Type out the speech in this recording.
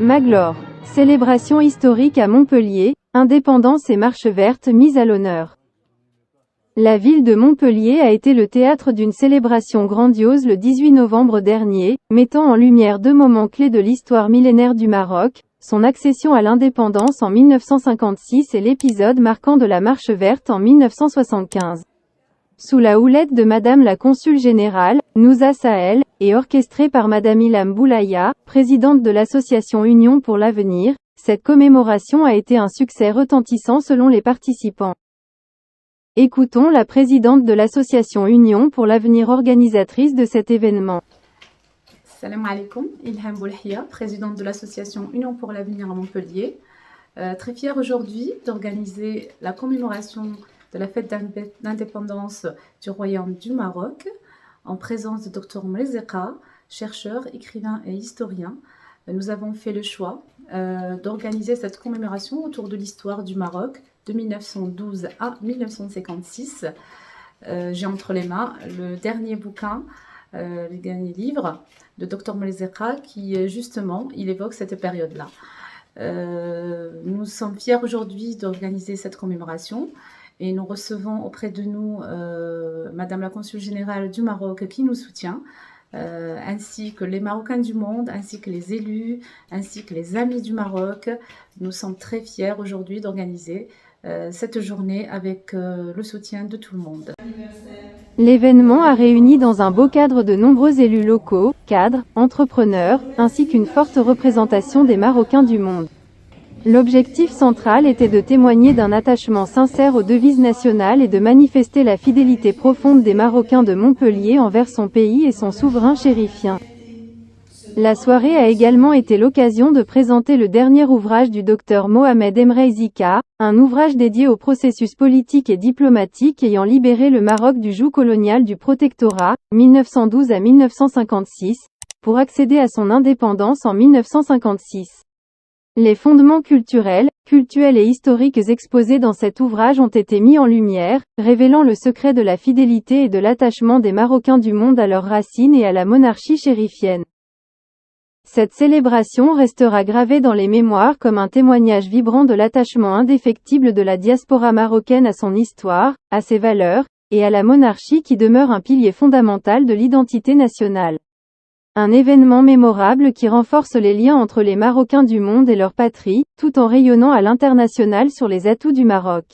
Maglore. Célébration historique à Montpellier, indépendance et marche verte mise à l'honneur. La ville de Montpellier a été le théâtre d'une célébration grandiose le 18 novembre dernier, mettant en lumière deux moments clés de l'histoire millénaire du Maroc, son accession à l'indépendance en 1956 et l'épisode marquant de la marche verte en 1975. Sous la houlette de Madame la Consul Générale, Nouza Sahel, et orchestrée par Madame Ilham Boulaya, présidente de l'association Union pour l'avenir, cette commémoration a été un succès retentissant selon les participants. Écoutons la présidente de l'association Union pour l'avenir organisatrice de cet événement. Salam alaikum, Ilham Boulaya, présidente de l'association Union pour l'avenir à Montpellier. Très fière aujourd'hui d'organiser la commémoration de la fête d'indépendance du Royaume du Maroc en présence de Dr Mlezeka, chercheur, écrivain et historien. Nous avons fait le choix d'organiser cette commémoration autour de l'histoire du Maroc de 1912 à 1956. J'ai entre les mains le dernier bouquin, le dernier livre de Dr Mlezeka qui justement il évoque cette période-là. Nous sommes fiers aujourd'hui d'organiser cette commémoration et nous recevons auprès de nous Madame la Consul Générale du Maroc qui nous soutient, ainsi que les Marocains du monde, ainsi que les élus, ainsi que les amis du Maroc. Nous sommes très fiers aujourd'hui d'organiser cette journée avec le soutien de tout le monde. L'événement a réuni dans un beau cadre de nombreux élus locaux, cadres, entrepreneurs, ainsi qu'une forte représentation des Marocains du monde. L'objectif central était de témoigner d'un attachement sincère aux devises nationales et de manifester la fidélité profonde des Marocains de Montpellier envers son pays et son souverain chérifien. La soirée a également été l'occasion de présenter le dernier ouvrage du docteur Mohamed Emre Zika, un ouvrage dédié au processus politique et diplomatique ayant libéré le Maroc du joug colonial du protectorat, 1912 à 1956, pour accéder à son indépendance en 1956. Les fondements culturels et historiques exposés dans cet ouvrage ont été mis en lumière, révélant le secret de la fidélité et de l'attachement des Marocains du monde à leurs racines et à la monarchie chérifienne. Cette célébration restera gravée dans les mémoires comme un témoignage vibrant de l'attachement indéfectible de la diaspora marocaine à son histoire, à ses valeurs, et à la monarchie qui demeure un pilier fondamental de l'identité nationale. Un événement mémorable qui renforce les liens entre les Marocains du monde et leur patrie, tout en rayonnant à l'international sur les atouts du Maroc.